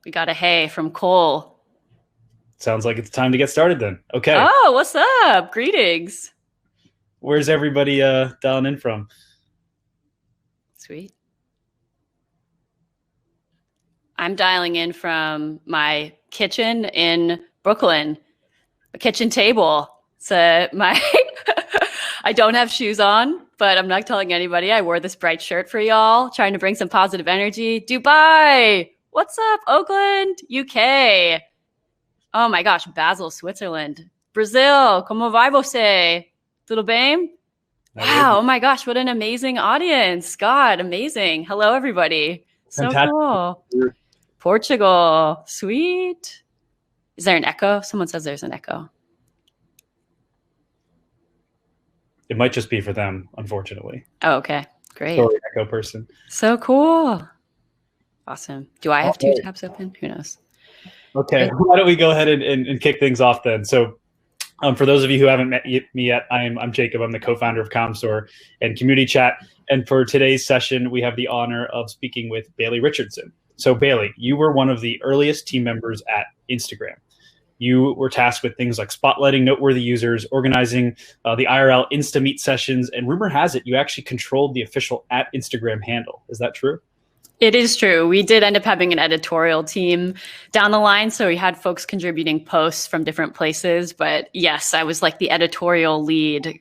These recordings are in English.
We got a hey from Cole. Sounds like it's time to get started then. Okay. Oh, what's up? Greetings. Where's everybody dialing in from? Sweet. I'm dialing in from my kitchen in Brooklyn. A kitchen table. So I don't have shoes on, but I'm not telling anybody. I wore this bright shirt for y'all, trying to bring some positive energy. Dubai. What's up, Oakland, UK? Oh my gosh, Basel, Switzerland. Brazil. Como vai você? Tudo bem? Wow. Oh my gosh, what an amazing audience. God, amazing. Hello, everybody. So Fantastic. Cool. Portugal. Sweet. Is there an echo? Someone says there's an echo. It might just be for them, unfortunately. Oh, okay. Great. Sorry, echo person. So cool. Awesome. Do I have two tabs open? Who knows? Okay. Why don't we go ahead and kick things off then? So for those of you who haven't met me yet, I'm Jacob. I'm the co-founder of CommStore and Community Chat. And for today's session, we have the honor of speaking with Bailey Richardson. So Bailey, you were one of the earliest team members at Instagram. You were tasked with things like spotlighting noteworthy users, organizing the IRL Insta Meet sessions, and rumor has it you actually controlled the official @Instagram handle. Is that true? It is true. We did end up having an editorial team down the line. So we had folks contributing posts from different places. But yes, I was like the editorial lead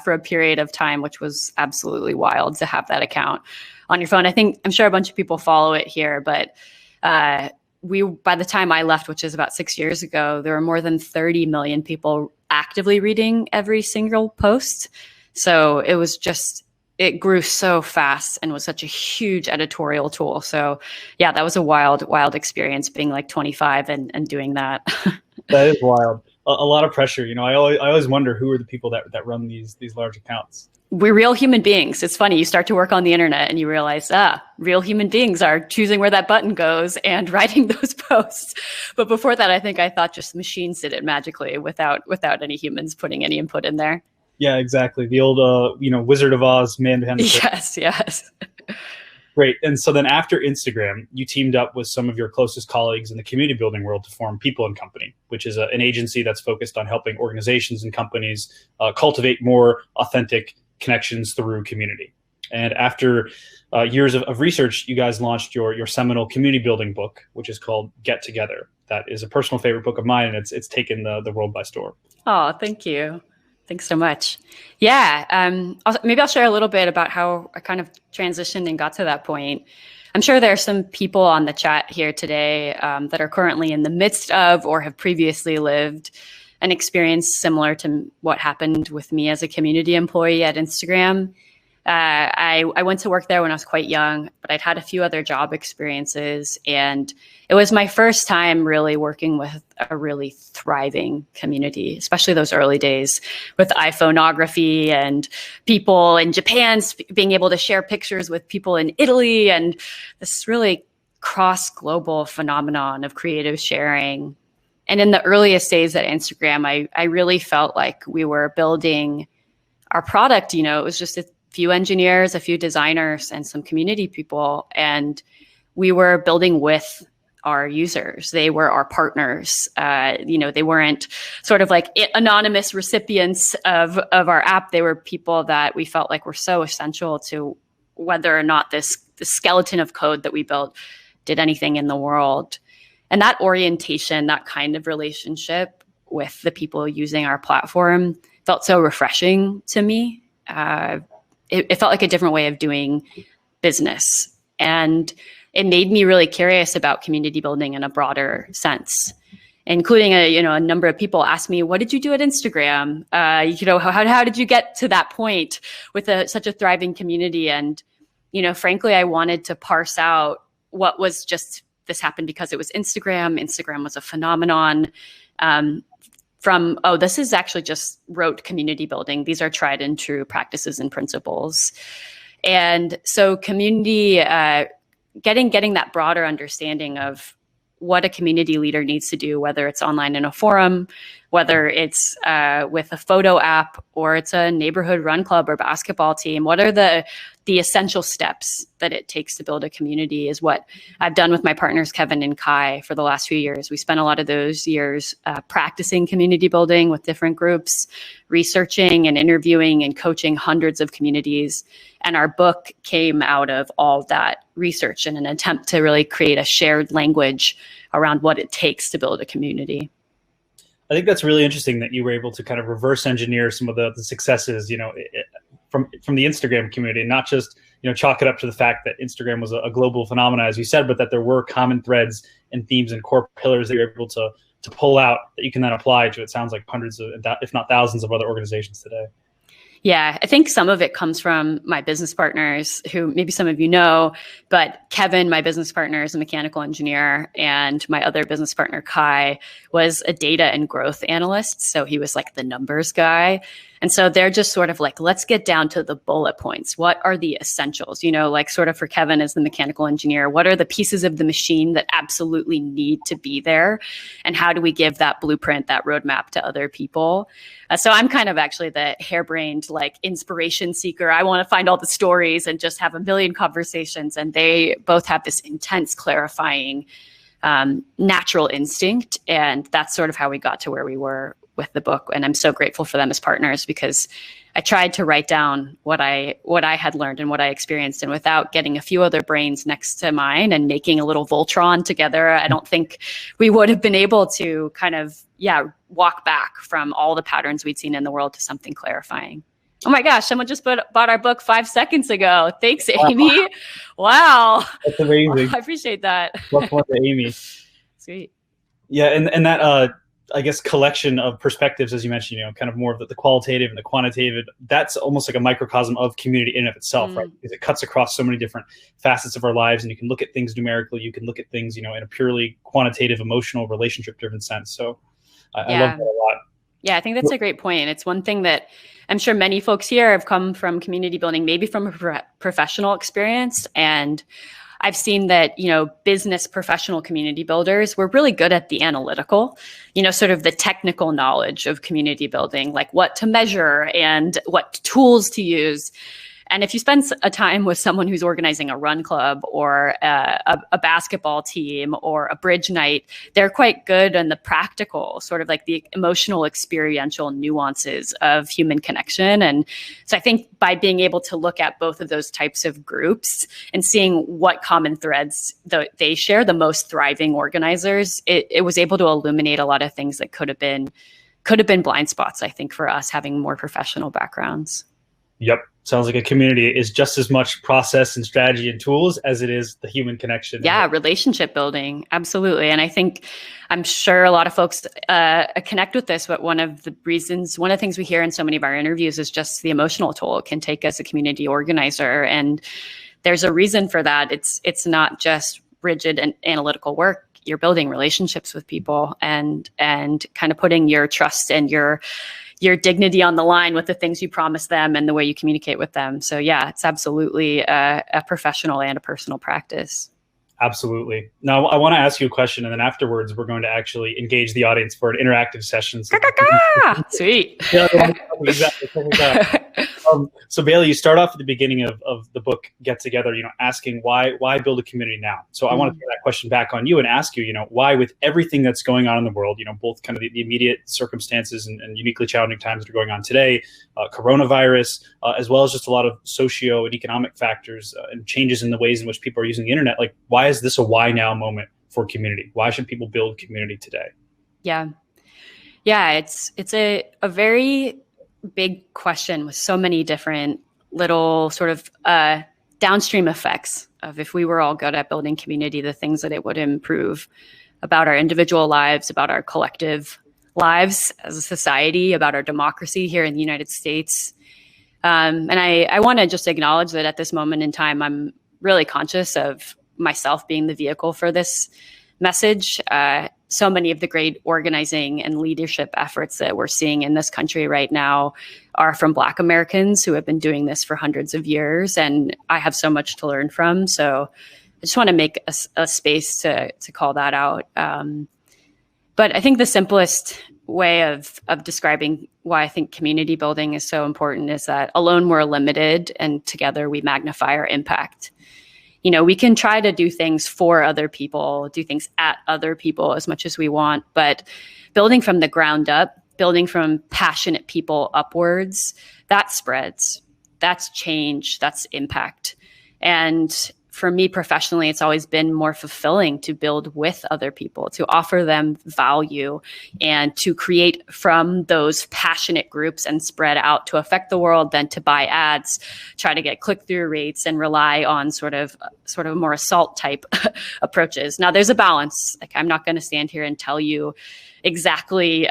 for a period of time, which was absolutely wild to have that account on your phone. I'm sure a bunch of people follow it here, but by the time I left, which is about 6 years ago, there were more than 30 million people actively reading every single post. So it grew so fast and was such a huge editorial tool. So yeah, that was a wild experience being like 25 and doing that. That is wild. A lot of pressure. I always wonder who are the people that run these large accounts. We're real human beings. It's funny. You start to work on the internet and you realize, real human beings are choosing where that button goes and writing those posts. But before that, I thought just machines did it magically without any humans putting any input in there. Yeah, exactly. The old, Wizard of Oz, man behind the curtain. Yes. Great. And so then after Instagram, you teamed up with some of your closest colleagues in the community building world to form People and Company, which is an agency that's focused on helping organizations and companies cultivate more authentic connections through community. And after years of research, you guys launched your seminal community building book, which is called Get Together. That is a personal favorite book of mine, and it's taken the world by storm. Oh, thank you. Thanks so much. Yeah, maybe I'll share a little bit about how I kind of transitioned and got to that point. I'm sure there are some people on the chat here today that are currently in the midst of or have previously lived an experience similar to what happened with me as a community employee at Instagram. I went to work there when I was quite young, but I'd had a few other job experiences. And it was my first time really working with a really thriving community, especially those early days with iPhoneography and people in Japan being able to share pictures with people in Italy and this really cross-global phenomenon of creative sharing. And in the earliest days at Instagram, I really felt like we were building our product. It was just a few engineers, a few designers, and some community people. And we were building with our users. They were our partners. They weren't sort of like anonymous recipients of our app. They were people that we felt like were so essential to whether or not the skeleton of code that we built did anything in the world. And that orientation, that kind of relationship with the people using our platform felt so refreshing to me. It felt like a different way of doing business. And it made me really curious about community building in a broader sense, including a number of people asked me, what did you do at Instagram? How did you get to that point with such a thriving community? And, frankly, I wanted to parse out what was just this happened because it was Instagram. Instagram was a phenomenon. This is actually just rote community building. These are tried and true practices and principles. And so community, getting that broader understanding of what a community leader needs to do, whether it's online in a forum, whether it's with a photo app, or it's a neighborhood run club or basketball team. What are the the essential steps that it takes to build a community is what I've done with my partners, Kevin and Kai, for the last few years. We spent a lot of those years practicing community building with different groups, researching and interviewing and coaching hundreds of communities. And our book came out of all that research in an attempt to really create a shared language around what it takes to build a community. I think that's really interesting that you were able to kind of reverse engineer some of the successes, from the Instagram community, and not just, chalk it up to the fact that Instagram was a global phenomenon, as you said, but that there were common threads and themes and core pillars that you're able to pull out that you can then apply to, it sounds like, hundreds of, if not thousands of other organizations today. Yeah, I think some of it comes from my business partners, who maybe some of you know, but Kevin, my business partner, is a mechanical engineer, and my other business partner, Kai, was a data and growth analyst. So he was like the numbers guy. And so they're just sort of like, let's get down to the bullet points. What are the essentials? Like sort of for Kevin as the mechanical engineer, what are the pieces of the machine that absolutely need to be there? And how do we give that blueprint, that roadmap to other people? So I'm kind of actually the harebrained, like, inspiration seeker. I want to find all the stories and just have a million conversations. And they both have this intense clarifying natural instinct. And that's sort of how we got to where we were with the book. And I'm so grateful for them as partners, because I tried to write down what I had learned and what I experienced. And without getting a few other brains next to mine and making a little Voltron together, I don't think we would have been able to kind of, walk back from all the patterns we'd seen in the world to something clarifying. Oh my gosh, someone just bought our book 5 seconds ago. Thanks, Amy. Wow. That's amazing. I appreciate that. What's more to Amy? Sweet. Yeah, and that I guess collection of perspectives, as you mentioned, kind of more of the qualitative and the quantitative, that's almost like a microcosm of community in and of itself, right? Because it cuts across so many different facets of our lives, and you can look at things numerically, you can look at things, in a purely quantitative, emotional, relationship-driven sense. So I love that a lot. Yeah, I think that's a great point. It's one thing that I'm sure many folks here have come from community building, maybe from a professional experience. And I've seen that, business professional community builders were really good at the analytical, sort of the technical knowledge of community building, like what to measure and what tools to use. And if you spend a time with someone who's organizing a run club or a basketball team or a bridge night, they're quite good on the practical, sort of like the emotional, experiential nuances of human connection. And so I think by being able to look at both of those types of groups and seeing what common threads they share, the most thriving organizers, it was able to illuminate a lot of things that could have been blind spots, I think, for us having more professional backgrounds. Yep. Sounds like a community is just as much process and strategy and tools as it is the human connection. Yeah, relationship building. Absolutely. And I'm sure a lot of folks connect with this, but one of the things we hear in so many of our interviews is just the emotional toll it can take as a community organizer. And there's a reason for that. It's not just rigid and analytical work. You're building relationships with people and kind of putting your trust and your dignity on the line with the things you promise them and the way you communicate with them. So yeah, it's absolutely a professional and a personal practice. Absolutely. Now, I want to ask you a question, and then afterwards, we're going to actually engage the audience for an interactive session. So Sweet. Exactly. So Bailey, you start off at the beginning of the book Get Together, asking why build a community now? So I want to throw that question back on you and ask you, why, with everything that's going on in the world, both kind of the immediate circumstances and uniquely challenging times that are going on today, coronavirus, as well as just a lot of socio and economic factors and changes in the ways in which people are using the internet. Like, why is this a why now moment for community? Why should people build community today? Yeah, it's a very big question with so many different little sort of downstream effects of, if we were all good at building community, the things that it would improve about our individual lives, about our collective lives as a society, about our democracy here in the United States. And I want to just acknowledge that at this moment in time, I'm really conscious of myself being the vehicle for this message. So many of the great organizing and leadership efforts that we're seeing in this country right now are from Black Americans who have been doing this for hundreds of years, and I have so much to learn from. So I just want to make a space to call that out. But I think the simplest way of describing why I think community building is so important is that alone we're limited and together we magnify our impact. We can try to do things for other people, do things at other people as much as we want, but building from the ground up, building from passionate people upwards, that spreads. That's change, that's impact. And for me professionally, it's always been more fulfilling to build with other people, to offer them value and to create from those passionate groups and spread out to affect the world than to buy ads, try to get click-through rates and rely on sort of more assault type approaches. Now there's a balance. Like I'm not going to stand here and tell you exactly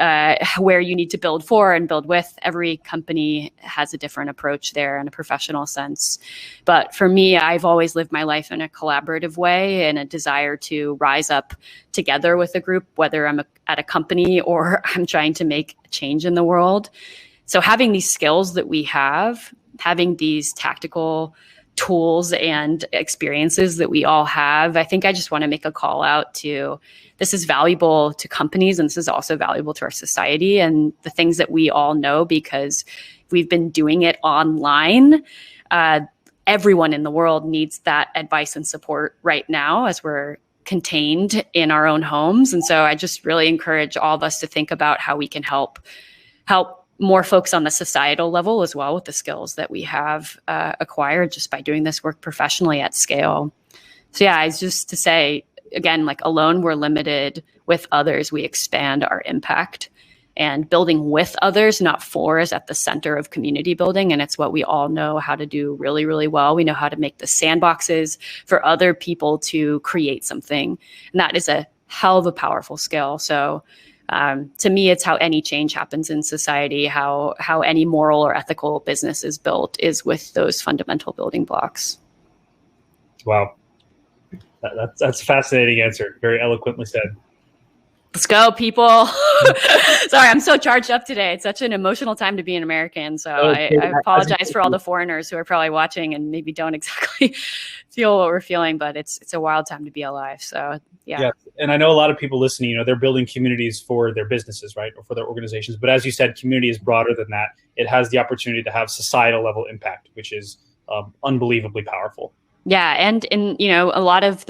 where you need to build for and build with. Every company has a different approach there in a professional sense. But for me, I've always lived my life in a collaborative way and a desire to rise up together with a group, whether I'm at a company or I'm trying to make a change in the world. So having these skills that we have, having these tactical tools and experiences that we all have, I think I just want to make a call out to this is valuable to companies and this is also valuable to our society and the things that we all know because we've been doing it online. Everyone in the world needs that advice and support right now as we're contained in our own homes. And so I just really encourage all of us to think about how we can help more folks on the societal level as well with the skills that we have acquired just by doing this work professionally at scale. So yeah, it's just to say, again, like alone, we're limited. With others, we expand our impact. And building with others, not for, is at the center of community building. And it's what we all know how to do really, really well. We know how to make the sandboxes for other people to create something. And that is a hell of a powerful skill. So to me, it's how any change happens in society, how any moral or ethical business is built is with those fundamental building blocks. Wow. That's a fascinating answer. Very eloquently said. Let's go, people. Sorry, I'm so charged up today. It's such an emotional time to be an American. So I apologize for all the foreigners who are probably watching and maybe don't exactly feel what we're feeling, but it's a wild time to be alive. So yeah. And I know a lot of people listening, they're building communities for their businesses, right? Or for their organizations. But as you said, community is broader than that. It has the opportunity to have societal level impact, which is unbelievably powerful. Yeah, and in a lot of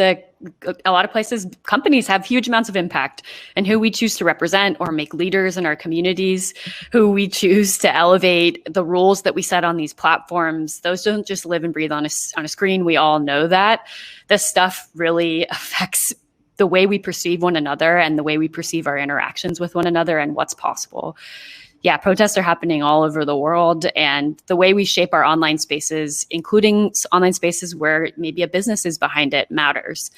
places, companies have huge amounts of impact, and who we choose to represent or make leaders in our communities, who we choose to elevate, the rules that we set on these platforms, those don't just live and breathe on a screen. We all know that. This stuff really affects the way we perceive one another and the way we perceive our interactions with one another and what's possible. Yeah, protests are happening all over the world, and the way we shape our online spaces, including online spaces where maybe a business is behind it, matters.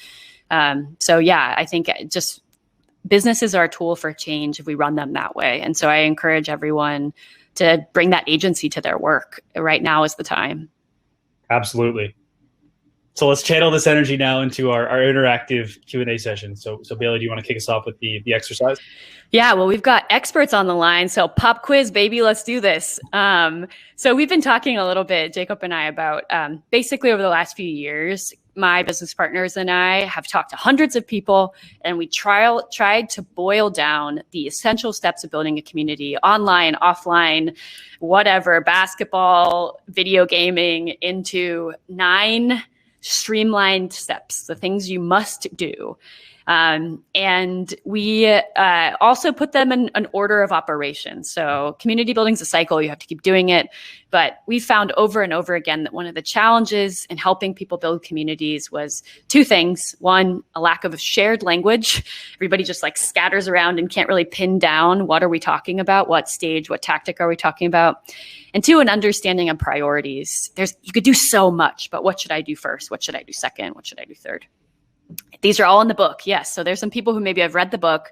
So yeah, I think just businesses are a tool for change if we run them that way. And so I encourage everyone to bring that agency to their work. Right now is the time. Absolutely. So let's channel this energy now into our interactive Q&A session. So Bailey, do you want to kick us off with the exercise? Yeah, well, we've got experts on the line. So pop quiz, baby, let's do this. So we've been talking a little bit, Jacob and I, about basically over the last few years, my business partners and I have talked to hundreds of people, and we tried to boil down the essential steps of building a community, online, offline, whatever, basketball, video gaming, into 9 streamlined steps, the things you must do. And we also put them in an order of operations. So community building is a cycle. You have to keep doing it. But we found over and over again that one of the challenges in helping people build communities was 2 things. One, a lack of a shared language. Everybody just like scatters around and can't really pin down what are we talking about, what stage, what tactic are we talking about. And 2, an understanding of priorities. You could do so much, but what should I do first? What should I do second? What should I do third? These are all in the book. Yes. So there's some people who maybe have read the book.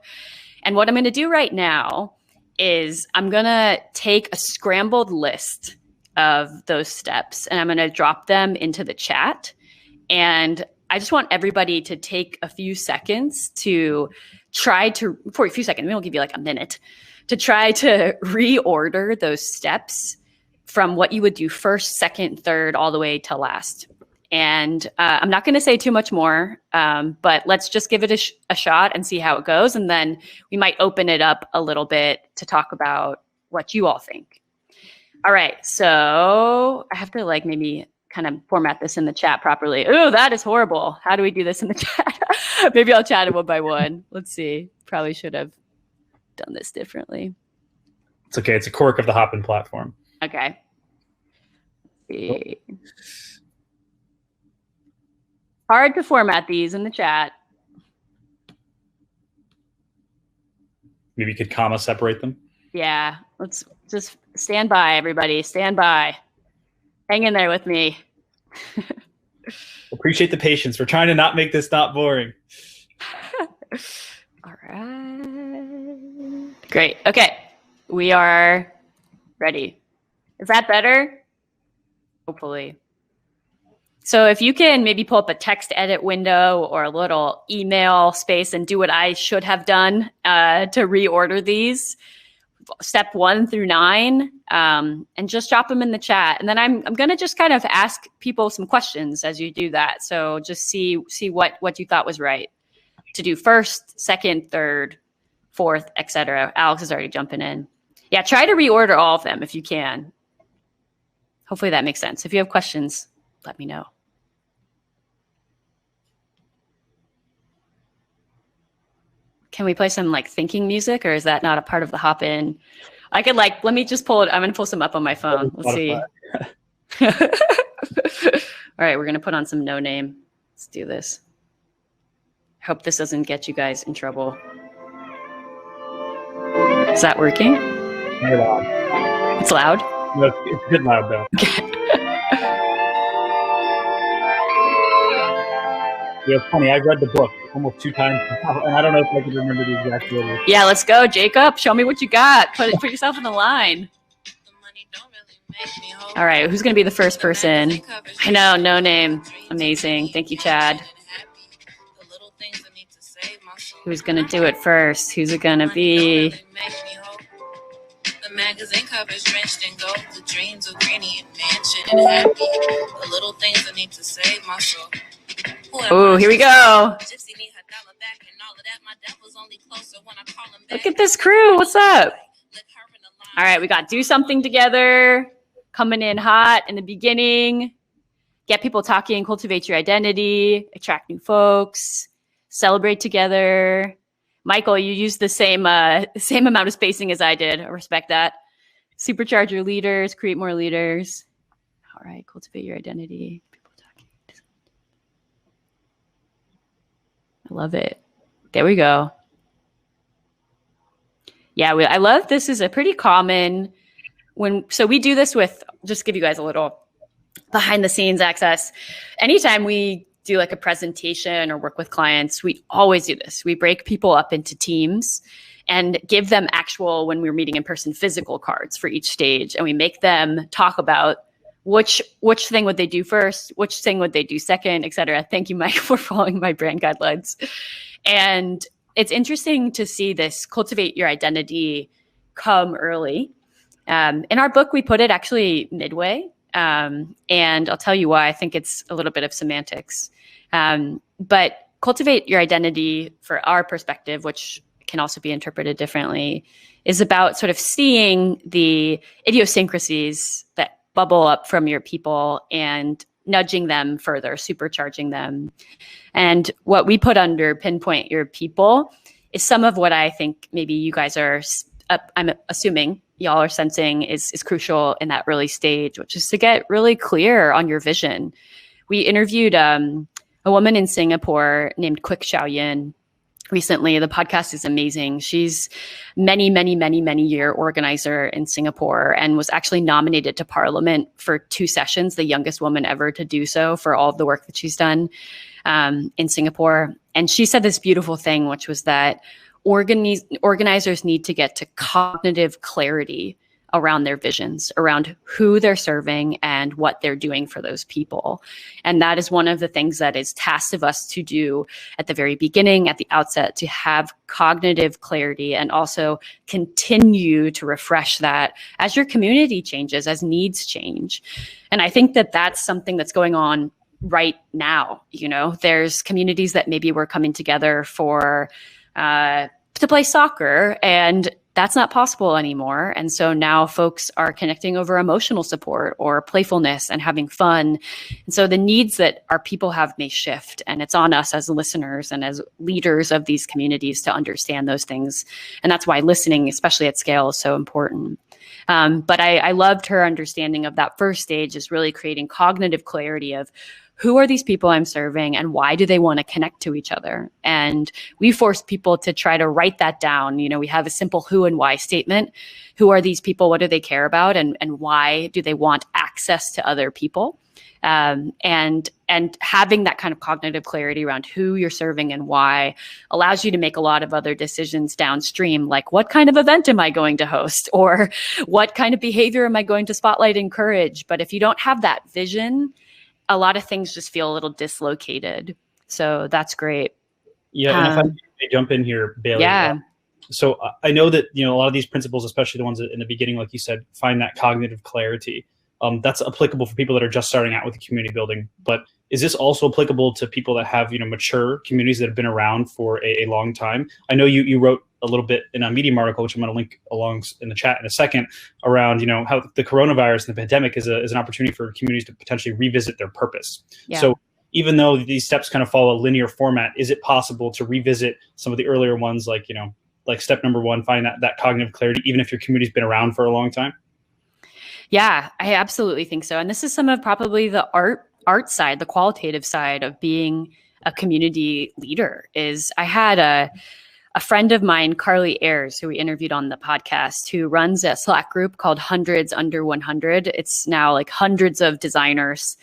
And what I'm going to do right now is I'm going to take a scrambled list of those steps and I'm going to drop them into the chat. And I just want everybody to take a few seconds to try to, for a few seconds, maybe I'll give you like a minute, to try to reorder those steps from what you would do first, second, third, all the way to last. And I'm not going to say too much more, but let's just give it a shot and see how it goes. And then we might open it up a little bit to talk about what you all think. All right. So I have to like maybe kind of format this in the chat properly. Oh, that is horrible. How do we do this in the chat? Maybe I'll chat it one by one. Let's see. Probably should have done this differently. It's okay. It's a quirk of the Hopin platform. Okay. Hard to format these in the chat. Maybe you could comma separate them. Yeah. Let's just stand by, everybody. Stand by. Hang in there with me. Appreciate the patience. We're trying to not make this not boring. All right. Great. Okay. We are ready. Is that better? Hopefully. So if you can maybe pull up a text edit window or a little email space and do what I should have done to reorder these, step 1 through 9, and just drop them in the chat. And then I'm going to just kind of ask people some questions as you do that. So just see what you thought was right to do first, second, third, fourth, etc. Alex is already jumping in. Yeah, try to reorder all of them if you can. Hopefully that makes sense. If you have questions, let me know. Can we play some like thinking music, or is that not a part of the Hopin? I could like, let me just pull it. I'm going to pull some up on my phone. Let's see. All right, we're going to put on some No Name. Let's do this. I hope this doesn't get you guys in trouble. Is that working? Very loud. It's loud? No, it's good loud though. Yeah, it's funny. I've read the book almost 2 times, and I don't know if I can remember the exact words. Yeah, let's go, Jacob. Show me what you got. Put yourself in the line. All right, who's going to be the first person? I know, No Name. Amazing. Thank you, Chad. Who's going to do it first? Who's it going to be? The magazine covers drenched in gold, the dreams of Greenie and Mansion and happy. The little things I need to save my soul. Oh, here we go. Look at this crew. What's up? All right, we got Do Something Together, coming in hot in the beginning. Get people talking, cultivate your identity, attract new folks, celebrate together. Michael, you used the same amount of spacing as I did. I respect that. Supercharge your leaders, create more leaders. All right, cultivate your identity. People talking. I love it. There we go. Yeah, I love this. Is a pretty common so we do this with, just give you guys a little behind the scenes access. Anytime we do like a presentation or work with clients, we always do this. We break people up into teams and give them actual, when we're meeting in person, physical cards for each stage. And we make them talk about which thing would they do first, which thing would they do second, et cetera. Thank you, Mike, for following my brand guidelines. And it's interesting to see this cultivate your identity come early. In our book, we put it actually midway. And I'll tell you why. I think it's a little bit of semantics. But cultivate your identity, for our perspective, which can also be interpreted differently, is about sort of seeing the idiosyncrasies that bubble up from your people and nudging them further, supercharging them. And what we put under pinpoint your people is some of what I think maybe you guys are, I'm assuming y'all are sensing is crucial in that early stage, which is to get really clear on your vision. We interviewed a woman in Singapore named Quick Xiaoyan recently. The podcast is amazing. She's many year organizer in Singapore and was actually nominated to Parliament for 2 sessions, the youngest woman ever to do so, for all of the work that she's done in Singapore. And she said this beautiful thing, which was that organizers need to get to cognitive clarity around their visions, around who they're serving and what they're doing for those people. And that is one of the things that is tasked of us to do at the very beginning, at the outset, to have cognitive clarity and also continue to refresh that as your community changes, as needs change. And I think that that's something that's going on right now. There's communities that maybe were coming together for to play soccer, and that's not possible anymore. And so now folks are connecting over emotional support or playfulness and having fun. And so the needs that our people have may shift, and it's on us as listeners and as leaders of these communities to understand those things. And that's why listening, especially at scale, is so important. But I loved her understanding of that first stage is really creating cognitive clarity of who are these people I'm serving and why do they want to connect to each other? And we force people to try to write that down. We have a simple who and why statement. Who are these people? What do they care about? And why do they want access to other people? And having that kind of cognitive clarity around who you're serving and why allows you to make a lot of other decisions downstream, like what kind of event am I going to host, or what kind of behavior am I going to spotlight and encourage? But if you don't have that vision, a lot of things just feel a little dislocated. So that's great. Yeah, and if I may jump in here, Bailey. Yeah. So I know that a lot of these principles, especially the ones in the beginning, like you said, find that cognitive clarity. That's applicable for people that are just starting out with the community building. But is this also applicable to people that have mature communities that have been around for a long time? I know you wrote a little bit in a Medium article, which I'm going to link along in the chat in a second, around how the coronavirus and the pandemic is an opportunity for communities to potentially revisit their purpose. Yeah. So even though these steps kind of follow a linear format, is it possible to revisit some of the earlier ones, like step number one, find that cognitive clarity, even if your community's been around for a long time? Yeah, I absolutely think so. And this is some of probably the art side, the qualitative side of being a community leader. Is I had a friend of mine, Carly Ayers, who we interviewed on the podcast, who runs a Slack group called Hundreds Under 100. It's now like hundreds of designers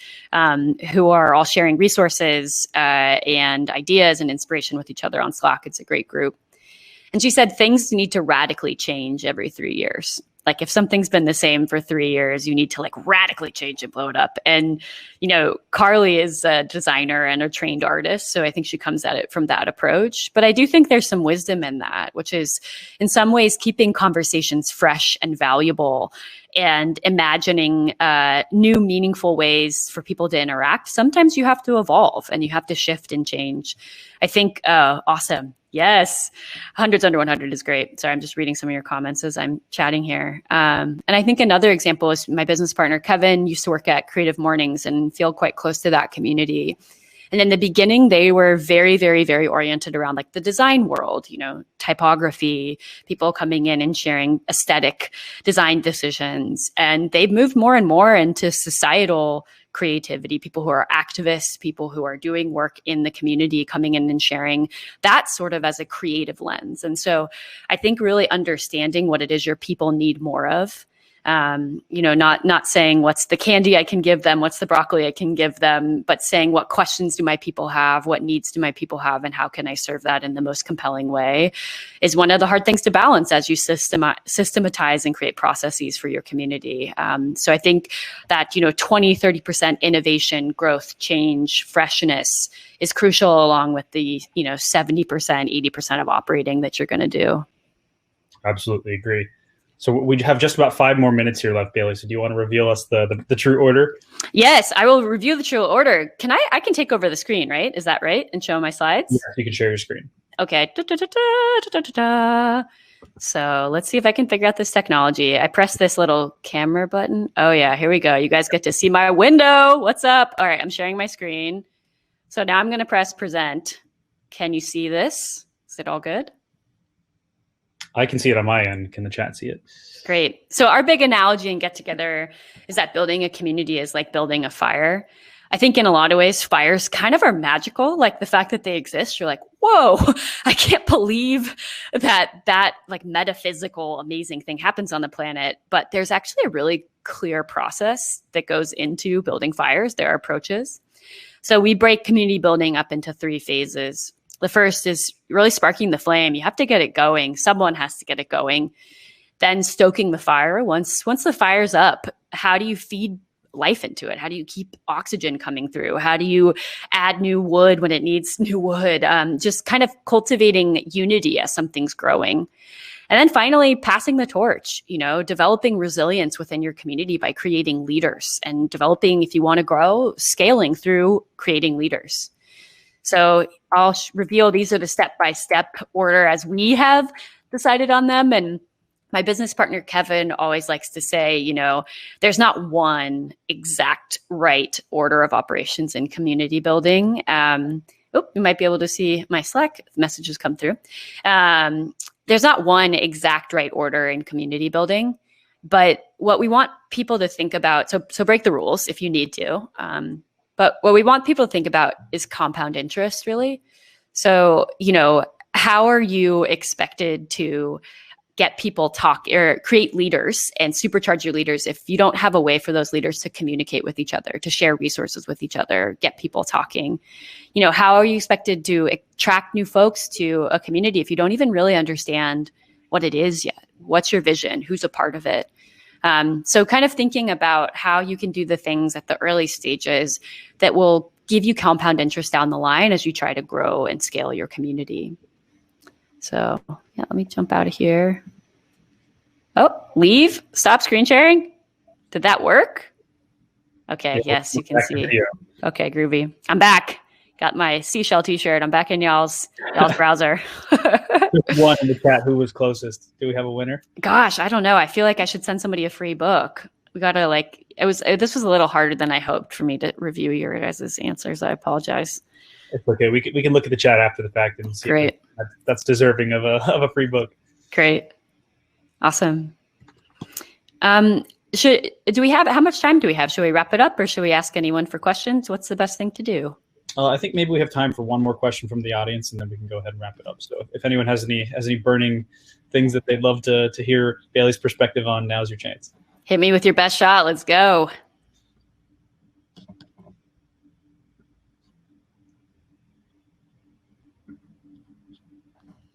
who are all sharing resources and ideas and inspiration with each other on Slack. It's a great group. And she said things need to radically change every 3 years. Like if something's been the same for 3 years, you need to like radically change and blow it up. And, Carly is a designer and a trained artist. So I think she comes at it from that approach. But I do think there's some wisdom in that, which is in some ways keeping conversations fresh and valuable and imagining new meaningful ways for people to interact. Sometimes you have to evolve and you have to shift and change. I think, awesome. Yes. Hundreds Under 100 is great. Sorry, I'm just reading some of your comments as I'm chatting here. And I think another example is my business partner, Kevin, used to work at Creative Mornings and feel quite close to that community. And in the beginning, they were very, very, very oriented around like the design world, typography, people coming in and sharing aesthetic design decisions. And they've moved more and more into societal creativity, people who are activists, people who are doing work in the community, coming in and sharing that sort of as a creative lens. And so I think really understanding what it is your people need more of, not saying what's the candy I can give them, what's the broccoli I can give them, but saying what questions do my people have, what needs do my people have, and how can I serve that in the most compelling way is one of the hard things to balance as you systematize and create processes for your community. So I think that, 20, 30% innovation, growth, change, freshness is crucial along with the, 70%, 80% of operating that you're going to do. Absolutely agree. So we have just about 5 more minutes here left, Bailey. So do you want to reveal us the true order? Yes, I will review the true order. I can take over the screen, right? Is that right? And show my slides? Yes, you can share your screen. Okay. So let's see if I can figure out this technology. I press this little camera button. Oh yeah, here we go. You guys get to see my window. What's up? All right, I'm sharing my screen. So now I'm going to press present. Can you see this? Is it all good? I can see it on my end. Can the chat see it? Great. So our big analogy and get together is that building a community is like building a fire. I think in a lot of ways, fires kind of are magical. Like the fact that they exist, you're like, whoa, I can't believe that like metaphysical, amazing thing happens on the planet. But there's actually a really clear process that goes into building fires. There are approaches. So we break community building up into 3 phases. The first is really sparking the flame. You have to get it going. Someone has to get it going. Then stoking the fire. Once the fire's up, how do you feed life into it? How do you keep oxygen coming through? How do you add new wood when it needs new wood? Just kind of cultivating unity as something's growing. And then finally, passing the torch, developing resilience within your community by creating leaders, and developing, if you want to grow, scaling through creating leaders. So I'll reveal these are the step-by-step order as we have decided on them. And my business partner, Kevin, always likes to say, there's not one exact right order of operations in community building. You might be able to see my Slack messages come through. There's not one exact right order in community building, but what we want people to think about, so break the rules if you need to. But what we want people to think about is compound interest, really. So, how are you expected to get people talk or create leaders and supercharge your leaders if you don't have a way for those leaders to communicate with each other, to share resources with each other, get people talking? How are you expected to attract new folks to a community if you don't even really understand what it is yet? What's your vision? Who's a part of it? So kind of thinking about how you can do the things at the early stages that will give you compound interest down the line as you try to grow and scale your community. So yeah, let me jump out of here. Oh, leave, stop screen sharing. Did that work? Okay, yes, you can see. Okay, groovy. I'm back. Got my seashell t-shirt. I'm back in y'all's browser. One in the chat. Who was closest? Do we have a winner? Gosh, I don't know. I feel like I should send somebody a free book. We gotta this was a little harder than I hoped for me to review your guys' answers. I apologize. It's okay. We can look at the chat after the fact and see. Great. That's deserving of a free book. Great. Awesome. How much time do we have? Should we wrap it up, or should we ask anyone for questions? What's the best thing to do? I think maybe we have time for one more question from the audience, and then we can go ahead and wrap it up. So if anyone has any burning things that they'd love to hear Bailey's perspective on, now's your chance. Hit me with your best shot. Let's go.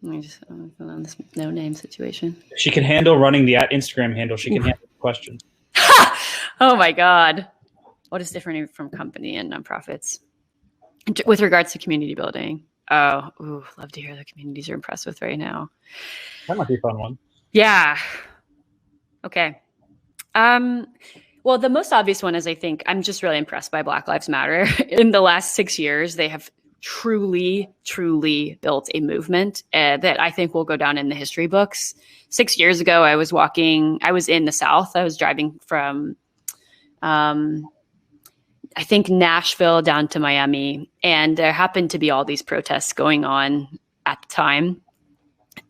Let me just on this no name situation. She can handle running the @Instagram handle. She can handle the questions. Oh my God. What is different from company and nonprofits with regards to community building? Oh, love to hear the communities you're impressed with right now. That might be a fun one. Yeah. Okay. Well, the most obvious one is, I think I'm just really impressed by Black Lives Matter. In the last 6 years, they have truly, truly built a movement that I think will go down in the history books. 6 years ago, I was in the South. I was driving from, I think, Nashville down to Miami. And there happened to be all these protests going on at the time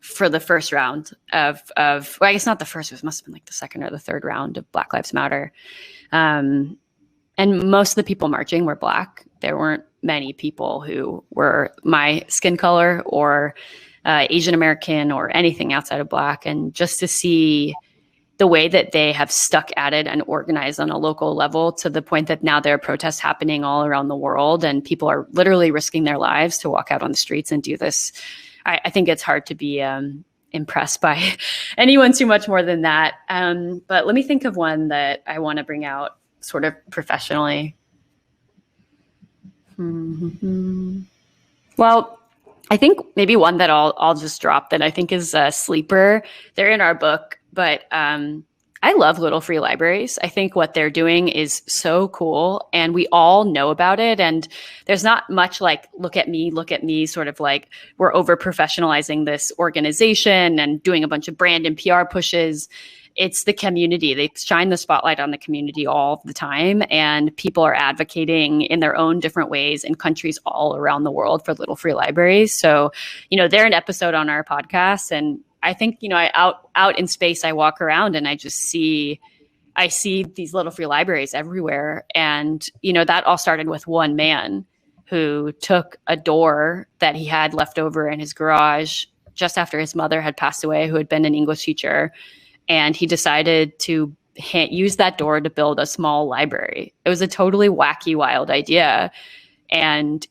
for the first round well, I guess not the first, it must have been like the second or the third round of Black Lives Matter. And most of the people marching were Black. There weren't many people who were my skin color or Asian American or anything outside of Black. And just to see the way that they have stuck at it and organized on a local level to the point that now there are protests happening all around the world and people are literally risking their lives to walk out on the streets and do this. I think it's hard to be impressed by anyone too much more than that. But let me think of one that I want to bring out sort of professionally. Well, I think maybe one that I'll just drop that I think is a sleeper. They're in our book, but I love Little Free Libraries. I think what they're doing is so cool and we all know about it. And there's not much like, look at me, sort of like we're over professionalizing this organization and doing a bunch of brand and PR pushes. It's the community. They shine the spotlight on the community all the time, and people are advocating in their own different ways in countries all around the world for Little Free Libraries. So, they're an episode on our podcast, and I think, I out in space, I walk around and I see these Little Free Libraries everywhere. And, that all started with one man who took a door that he had left over in his garage just after his mother had passed away, who had been an English teacher. And he decided to use that door to build a small library. It was a totally wacky, wild idea. And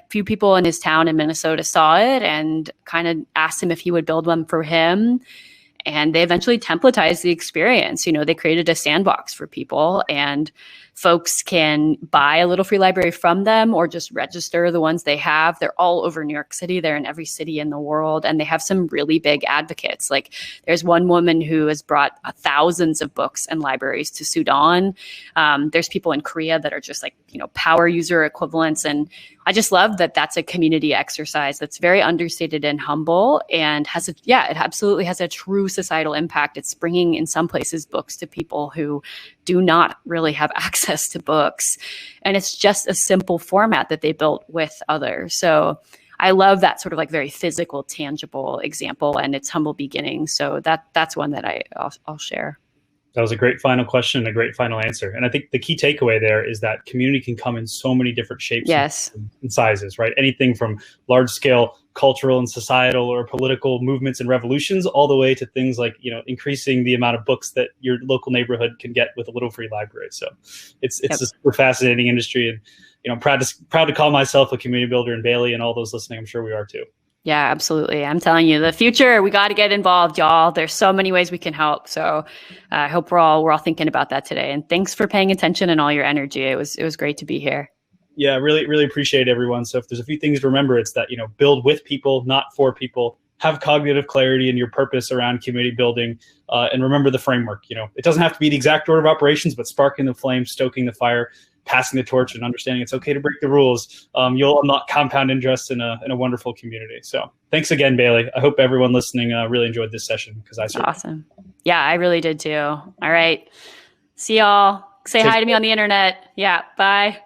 few people in his town in Minnesota saw it and kind of asked him if he would build one for him. And they eventually templatized the experience. They created a sandbox for people. And folks can buy a Little Free Library from them or just register the ones they have. They're all over New York City. They're in every city in the world. And they have some really big advocates. Like there's one woman who has brought thousands of books and libraries to Sudan. There's people in Korea that are just like, power user equivalents. And I just love that that's a community exercise that's very understated and humble and it absolutely has a true societal impact. It's bringing, in some places, books to people who do not really have access to books. And it's just a simple format that they built with others. So I love that sort of like very physical, tangible example and its humble beginnings. So that's one that I'll share. That was a great final question and a great final answer. And I think the key takeaway there is that community can come in so many different shapes and sizes, right? Anything from large scale cultural and societal or political movements and revolutions, all the way to things like, increasing the amount of books that your local neighborhood can get with a Little Free Library. So it's a super fascinating industry. And, I'm proud to call myself a community builder, and Bailey and all those listening, I'm sure we are too. Yeah, absolutely. I'm telling you, the future, we got to get involved, y'all. There's so many ways we can help. So I hope we're all thinking about that today. And thanks for paying attention and all your energy. It was great to be here. Yeah, really, really appreciate everyone. So if there's a few things to remember, it's that, build with people, not for people. Have cognitive clarity in your purpose around community building, and remember the framework. It doesn't have to be the exact order of operations, but sparking the flame, stoking the fire, passing the torch, and understanding it's okay to break the rules. You'll unlock compound interest in a wonderful community. So thanks again, Bailey. I hope everyone listening really enjoyed this session, because I certainly. Awesome. Yeah, I really did too. All right. See y'all. Say hi to me on the internet. Yeah. Bye.